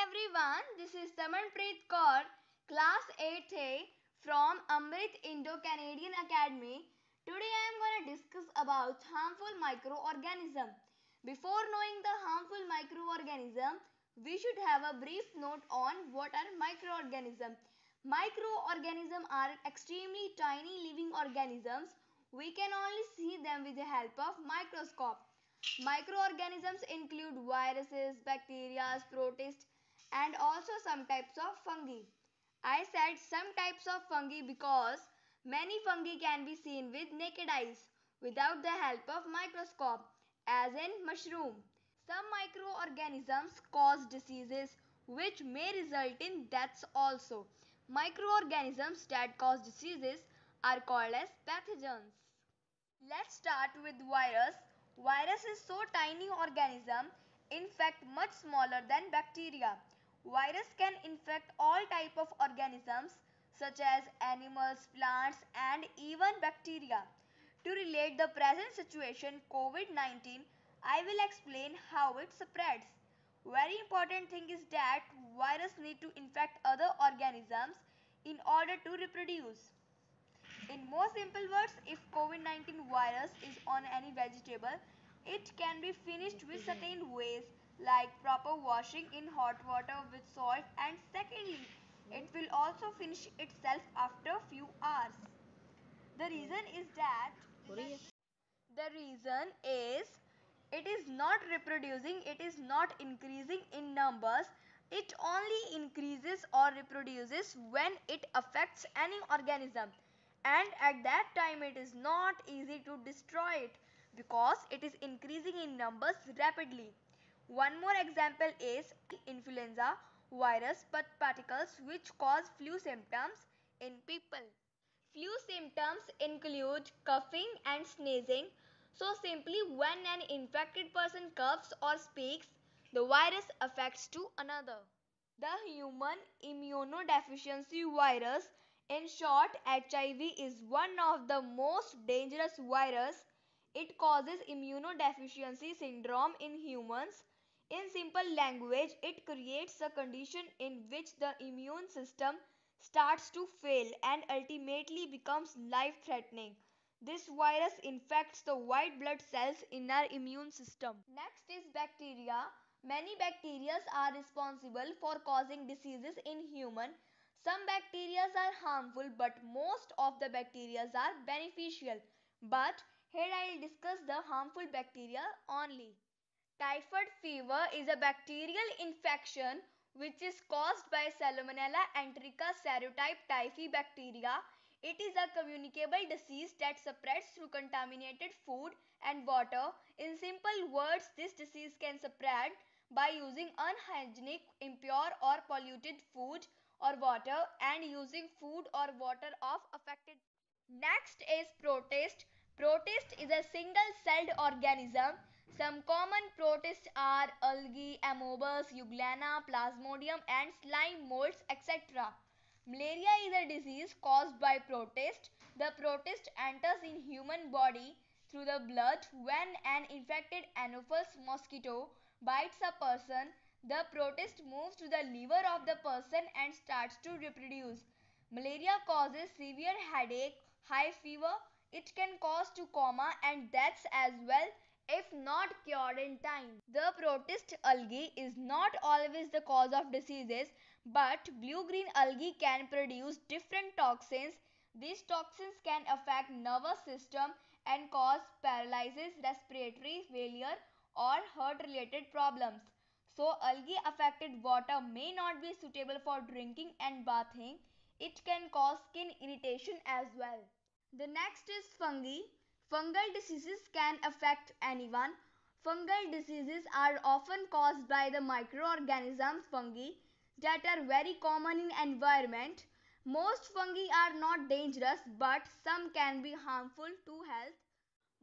everyone, this is Tamanpreet Kaur, Class 8A from Amrit Indo-Canadian Academy. Today I am going to discuss about harmful microorganism. Before knowing the harmful microorganism, we should have a brief note on what are microorganisms. Microorganisms are extremely tiny living organisms. We can only see them with the help of microscope. Microorganisms include viruses, bacteria, protists, and also some types of fungi. I said some types of fungi because many fungi can be seen with naked eyes without the help of microscope, as in mushroom. Some microorganisms cause diseases which may result in deaths also. Microorganisms that cause diseases are called as pathogens. Let's start with virus. Virus is so tiny organism, in fact much smaller than bacteria. Virus can infect all type of organisms such as animals, plants and even bacteria. To relate the present situation COVID-19, I will explain how it spreads. Very important thing is that virus need to infect other organisms in order to reproduce. In more simple words, if COVID-19 virus is on any vegetable, it can be finished with certain ways like proper washing in hot water with salt, and secondly, it will also finish itself after few hours. The reason is that the reason is it is not reproducing, it is not increasing in numbers. It only increases or reproduces when it affects any organism, and at that time it is not easy to destroy it because it is increasing in numbers rapidly. One more example is influenza virus particles which cause flu symptoms in people. Flu symptoms include coughing and sneezing. So simply when an infected person coughs or speaks, the virus affects to another. The human immunodeficiency virus, in short HIV, is one of the most dangerous virus. It causes immunodeficiency syndrome in humans. In simple language, it creates a condition in which the immune system starts to fail and ultimately becomes life-threatening. This virus infects the white blood cells in our immune system. Next is bacteria. Many bacteria are responsible for causing diseases in human. Some bacteria are harmful, but most of the bacteria are beneficial. But here I will discuss the harmful bacteria only. Typhoid fever is a bacterial infection which is caused by Salmonella enterica serotype typhi bacteria. It is a communicable disease that spreads through contaminated food and water. In simple words, this disease can spread by using unhygienic, impure or polluted food or water and using food or water of affected. Next is protist. Protist is a single-celled organism. Some common protists are algae, amebas, euglena, plasmodium and slime molds, etc. Malaria is a disease caused by protist. The protist enters in human body through the blood. When an infected Anopheles mosquito bites a person, the protist moves to the liver of the person and starts to reproduce. Malaria causes severe headache, high fever. It can cause to coma and deaths as well if not cured in time. The protist algae is not always the cause of diseases, but blue-green algae can produce different toxins. These toxins can affect nervous system and cause paralysis, respiratory failure or heart-related problems. So algae affected water may not be suitable for drinking and bathing. It can cause skin irritation as well. The next is fungi. Fungal diseases can affect anyone. Fungal diseases are often caused by the microorganism fungi that are very common in environment. Most fungi are not dangerous, but some can be harmful to health.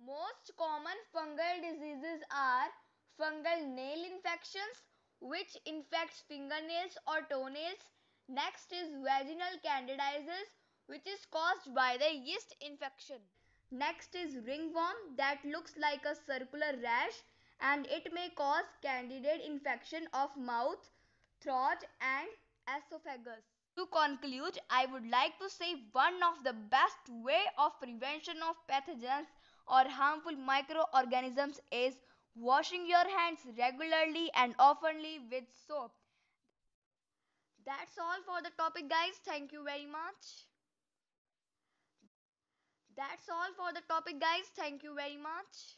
Most common fungal diseases are fungal nail infections, which infects fingernails or toenails. Next is vaginal candidiasis, which is caused by the yeast infection. Next is ringworm that looks like a circular rash and it may cause candidate infection of mouth, throat and esophagus. To conclude, I would like to say one of the best way of prevention of pathogens or harmful microorganisms is washing your hands regularly and oftenly with soap. That's all for the topic, guys. Thank you very much. That's all for the topic, guys. Thank you very much.